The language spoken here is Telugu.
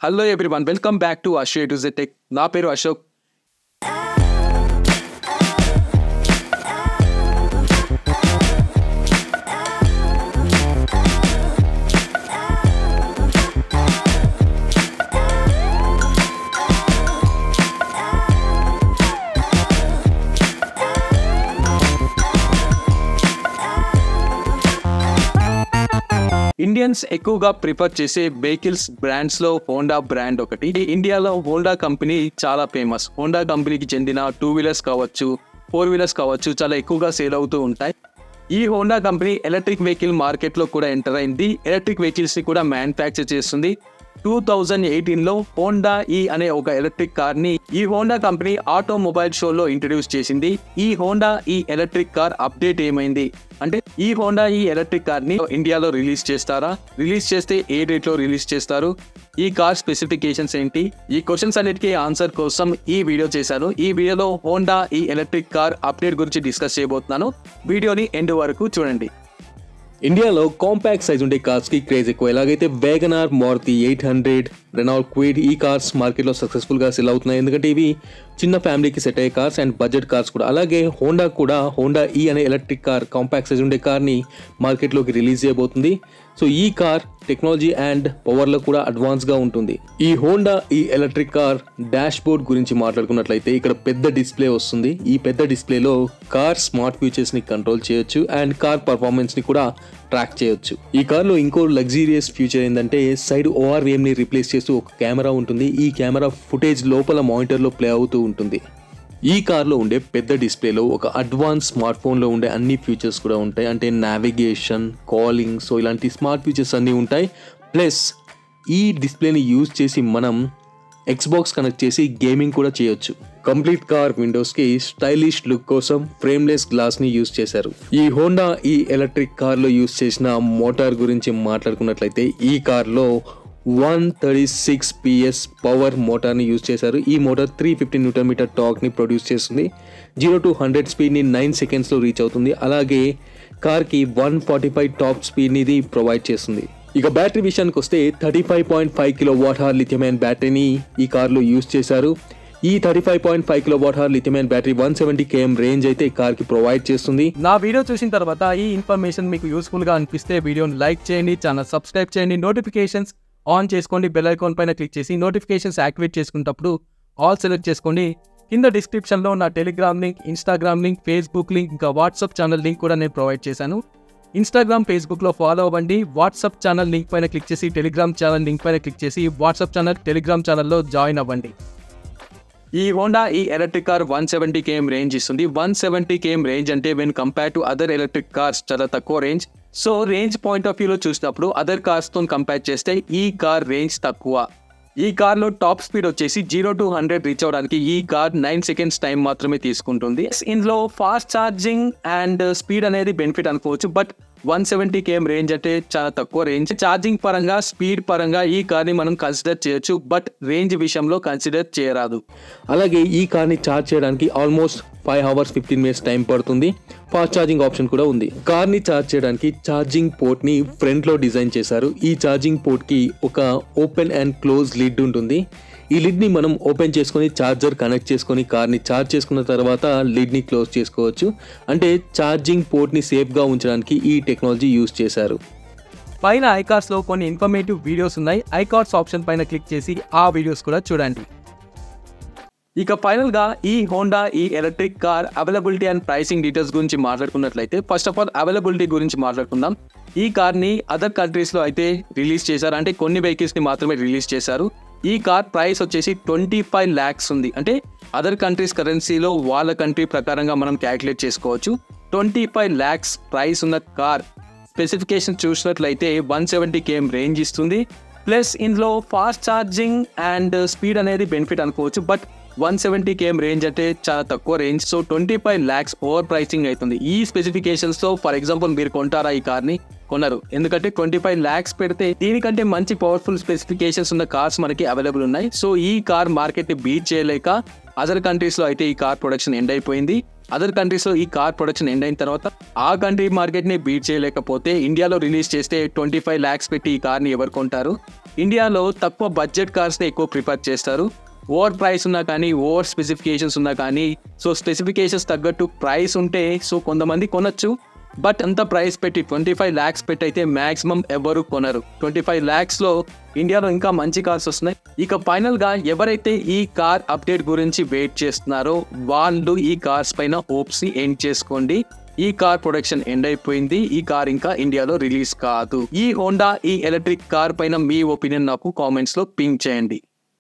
Hello everyone, welcome back to అశ్వ టు జెడ్ టెక్. నా పేరు అశోక్. ఇండియన్స్ ఎక్కువగా ప్రిఫర్ చేసే వెహికల్స్ బ్రాండ్స్ లో హోండా బ్రాండ్ ఒకటి. ఇండియాలో హోండా కంపెనీ చాలా ఫేమస్. హోండా కంపెనీకి చెందిన 2 వీలర్స్ కావచ్చు, 4 వీలర్స్ కావచ్చు, చాలా ఎక్కువగా సేల్ అవుతూ ఉంటాయి. ఈ Honda company electric vehicle market లో కూడా ఎంటర్ అయింది. ఎలక్ట్రిక్ వెహికల్స్ ని కూడా మ్యానుఫ్యాక్చర్ చేస్తుంది. 2018లో హోండా ఈ అనే ఒక ఎలక్ట్రిక్ కార్ ని ఈ హోండా కంపెనీ ఆటోమొబైల్ షోలో ఇంట్రడ్యూస్ చేసింది. ఈ హోండా ఈ ఎలక్ట్రిక్ కార్ అప్డేట్ ఏమైంది అంటే, ఈ హోండా ఈ ఎలక్ట్రిక్ కార్ ని ఇండియాలో రిలీజ్ చేస్తారా, రిలీజ్ చేస్తే ఏ డేట్ లో రిలీజ్ చేస్తారు, ఈ కార్ స్పెసిఫికేషన్స్ ఏంటి, ఈ క్వశ్చన్స్ అన్నిటికీ ఆన్సర్ కోసం ఈ వీడియో చేశాను. ఈ వీడియోలో హోండా ఈ ఎలక్ట్రిక్ కార్ అప్డేట్ గురించి డిస్కస్ చేయబోతున్నాను. వీడియోని ఎండ్ వరకు చూడండి. ఇండియాలో కాంపాక్ట్ సైజ్ ఉండే కార్స్ కి క్రేజ్ ఎక్కువ. ఎలాగైతే వ్యాగనార్, మారుతి 800, రెనాల్ట్ క్విడ్ ఈ కార్స్ మార్కెట్లో సక్సెస్ఫుల్ గా సెల్ అవుతున్నాయి. ఎందుకంటే ఇవి చిన్న ఫ్యామిలీకి సెట్ అయ్యే కార్స్ అండ్ బడ్జెట్ కార్స్ కూడా. అలాగే హోండా కూడా హోండా ఈ అనే ఎలక్ట్రిక్ కార్, కాంపాక్ట్ సైజ్ ఉండే కార్ని మార్కెట్లోకి రిలీజ్ చేయబోతుంది. సో ఈ కార్ టెక్నాలజీ అండ్ పవర్లో కూడా అడ్వాన్స్గా ఉంటుంది. ఈ హోండా ఈ ఎలక్ట్రిక్ కార్ డాష్ బోర్డ్ గురించి మాట్లాడుకున్నట్లయితే ఇక్కడ పెద్ద డిస్ప్లే వస్తుంది. ఈ పెద్ద డిస్ప్లేలో కార్ స్మార్ట్ ఫీచర్స్ని కంట్రోల్ చేయొచ్చు అండ్ కార్ పర్ఫార్మెన్స్ని కూడా ట్రాక్ చేయొచ్చు. ఈ కార్లో ఇంకో లగ్జీరియస్ ఫీచర్ ఏంటంటే సైడ్ ORVMని రీప్లేస్ చేస్తూ ఒక కెమెరా ఉంటుంది. ఈ కెమెరా ఫుటేజ్ లోపల మానిటర్లో ప్లే అవుతూ ఉంటుంది. ఈ కార్లో ఉండే పెద్ద డిస్ప్లేలో ఒక అడ్వాన్స్ స్మార్ట్ ఫోన్లో ఉండే అన్ని ఫీచర్స్ కూడా ఉంటాయి. అంటే నావిగేషన్, కాలింగ్, సో ఇలాంటి స్మార్ట్ ఫీచర్స్ అన్నీ ఉంటాయి. ప్లస్ ఈ డిస్ప్లేని యూజ్ చేసి మనం ఎక్స్బాక్స్ కనెక్ట్ చేసి గేమింగ్ కూడా చేయొచ్చు. కంప్లీట్ కార్ విండోస్కి స్టైలిష్ లుక్ కోసం ఫ్రేమ్లెస్ గ్లాస్ని యూజ్ చేశారు. ఈ హోండా ఈ ఎలక్ట్రిక్ కార్లో యూజ్ చేసిన మోటార్ గురించి మాట్లాడుకున్నట్లయితే ఈ కార్లో 136 PS పవర్ మోటార్ని యూజ్ చేశారు. ఈ మోటార్ 350 Nm టార్క్ని ప్రొడ్యూస్ చేస్తుంది. 0 to 100 స్పీడ్ని 9 సెకండ్స్లో రీచ్ అవుతుంది. అలాగే కార్కి 145 టాప్ స్పీడ్ని ఇది ప్రొవైడ్ చేస్తుంది. ఇక బ్యాటరీ విషయానికి వస్తే 35.5 kWh లిథియం అయాన్ బ్యాటరీని ఈ కార్లో యూజ్ చేశారు. ఈ 35.5 kWh lithium ion battery 170 km range అయితే కార్కి ప్రొవైడ్ చేస్తుంది. నా వీడియో చూసిన తర్వాత ఈ ఇన్ఫర్మేషన్ మీకు యూస్ఫుల్ గా అనిపిస్తే వీడియోని లైక్ చేయండి, ఛానల్ సబ్స్క్రైబ్ చేయండి, నోటిఫికేషన్స్ ఆన్ చేసుకోండి, బెల్ ఐకాన్ పైన క్లిక్ చేసి నోటిఫికేషన్స్ యాక్టివేట్ చేసుకున్నప్పుడు ఆల్ సెలెక్ట్ చేసుకోండి. కింద డిస్క్రిప్షన్లో నా Telegram link, Instagram link, Facebook link, ఇంకా వాట్సాప్ ఛానల్ లింక్ కూడా నేను ప్రొవైడ్ చేశాను. ఇన్స్టాగ్రామ్, ఫేస్బుక్లో ఫాలో అవ్వండి. వాట్సాప్ ఛానల్ లింక్ పైన క్లిక్ చేసి టెలిగ్రామ్ ఛానల్ లింక్ పైన క్లిక్ చేసి వాట్సాప్ ఛానల్, టెలిగ్రామ్ ఛానల్లో జాయిన్ అవ్వండి. ఈ హోండా ఈ ఎలక్ట్రిక్ కార్ 170 km రేంజ్ ఇస్తుంది. 170 km రేంజ్ అంటే when compare to other electric cars చాలా తక్కువ range. So range point of వ్యూలో చూసినప్పుడు అదర్ కార్స్తో కంపేర్ చేస్తే ఈ కార్ రేంజ్ తక్కువ. ఈ కార్లో టాప్ స్పీడ్ వచ్చేసి 0 to 100 రీచ్ అవడానికి ఈ కార్ 9 సెకండ్స్ టైం మాత్రమే తీసుకుంటుంది. ఇందులో ఫాస్ట్ ఛార్జింగ్ అండ్ స్పీడ్ అనేది బెనిఫిట్ అనుకోవచ్చు. బట్ 170 km రేంజ్ అంటే చాలా తక్కువ రేంజ్. ఛార్జింగ్ పరంగా, స్పీడ్ పరంగా ఈ కార్ని మనం కన్సిడర్ చేయొచ్చు, బట్ రేంజ్ విషయంలో కన్సిడర్ చేయరాదు. అలాగే ఈ కార్ని ఛార్జ్ చేయడానికి ఆల్మోస్ట్ 5 hours 15 minutes టైం పడుతుంది. ఫాస్ట్ ఛార్జింగ్ ఆప్షన్ కూడా ఉంది. కార్ని ఛార్జ్ చేయడానికి ఛార్జింగ్ పోర్ట్ని ఫ్రంట్లో డిజైన్ చేశారు. ఈ ఛార్జింగ్ పోర్ట్కి ఒక ఓపెన్ అండ్ క్లోజ్ లిడ్ ఉంటుంది. ఈ లిడ్ని మనం ఓపెన్ చేసుకొని ఛార్జర్ కనెక్ట్ చేసుకొని కార్ని ఛార్జ్ చేసుకున్న తర్వాత లిడ్ని క్లోజ్ చేసుకోవచ్చు. అంటే ఛార్జింగ్ పోర్ట్ని సేఫ్గా ఉంచడానికి ఈ టెక్నాలజీ యూజ్ చేశారు. పైన ఐకార్స్లో కొన్ని ఇన్ఫర్మేటివ్ వీడియోస్ ఉన్నాయి. ఐకార్స్ ఆప్షన్ పైన క్లిక్ చేసి ఆ వీడియోస్ కూడా చూడండి. ఇక ఫైనల్గా ఈ హోండా ఈ electric car availability and pricing details గురించి మాట్లాడుకున్నట్లయితే, ఫస్ట్ ఆఫ్ ఆల్ అవైలబిలిటీ గురించి మాట్లాడుకుందాం. ఈ కార్ని అదర్ కంట్రీస్లో అయితే రిలీజ్ చేశారు, అంటే కొన్ని వెహికల్స్ని మాత్రమే రిలీజ్ చేశారు. ఈ కార్ ప్రైస్ వచ్చేసి 25 lakhs ఉంది. అంటే అదర్ కంట్రీస్ కరెన్సీలో వాళ్ళ కంట్రీ ప్రకారంగా మనం క్యాలిక్యులేట్ చేసుకోవచ్చు. 25 lakhs ప్రైస్ ఉన్న కార్ స్పెసిఫికేషన్ చూసినట్లయితే 170 km రేంజ్ ఇస్తుంది. ప్లస్ ఇందులో ఫాస్ట్ ఛార్జింగ్ అండ్ స్పీడ్ అనేది బెనిఫిట్ అనుకోవచ్చు. బట్ 170 km రేంజ్ అంటే చాలా తక్కువ range. So 25 lakhs over pricing అవుతుంది. ఈ స్పెసిఫికేషన్స్తో ఫర్ ఎగ్జాంపుల్ మీరు కొంటారా ఈ కార్ని? కొన్నారు. ఎందుకంటే 25 lakhs పెడితే దీనికంటే మంచి పవర్ఫుల్ స్పెసిఫికేషన్స్ ఉన్న కార్స్ మనకి అవైలబుల్ ఉన్నాయి. సో ఈ కార్ మార్కెట్ని బీట్ చేయలేక అదర్ కంట్రీస్లో అయితే ఈ కార్ ప్రొడక్షన్ ఎండ్ అయిపోయింది. అదర్ కంట్రీస్లో ఈ కార్ ప్రొడక్షన్ ఎండ్ అయిన తర్వాత ఆ కంట్రీ మార్కెట్ని బీట్ చేయలేకపోతే ఇండియాలో రిలీజ్ చేస్తే 25 lakhs పెట్టి ఈ కార్ని ఎవరు కొంటారు? ఇండియాలో తక్కువ బడ్జెట్ కార్స్ని ఎక్కువ ప్రిఫర్ చేస్తారు. ఓవర్ ప్రైస్ ఉన్నా కానీ, ఓవర్ స్పెసిఫికేషన్స్ ఉన్నా కానీ, సో స్పెసిఫికేషన్స్ తగ్గట్టు ప్రైస్ ఉంటే సో కొంతమంది కొనొచ్చు. బట్ అంత ప్రైస్ పెట్టి 25 lakhs పెట్టి అయితే మ్యాక్సిమం ఎవరు కొనరు. 25 lakhsలో ఇండియాలో ఇంకా మంచి కార్స్ వస్తున్నాయి. ఇక ఫైనల్గా ఎవరైతే ఈ కార్ అప్డేట్ గురించి వెయిట్ చేస్తున్నారో వాళ్ళు ఈ కార్స్ పైన హోప్స్ని ఎండ్ చేసుకోండి. ఈ కార్ ప్రొడక్షన్ ఎండ్ అయిపోయింది. ఈ కార్ ఇంకా ఇండియాలో రిలీజ్ కాదు. ఈ హోండా ఈ ఎలక్ట్రిక్ కార్ పైన మీ ఒపీనియన్ నాకు కామెంట్స్లో పింక్ చేయండి.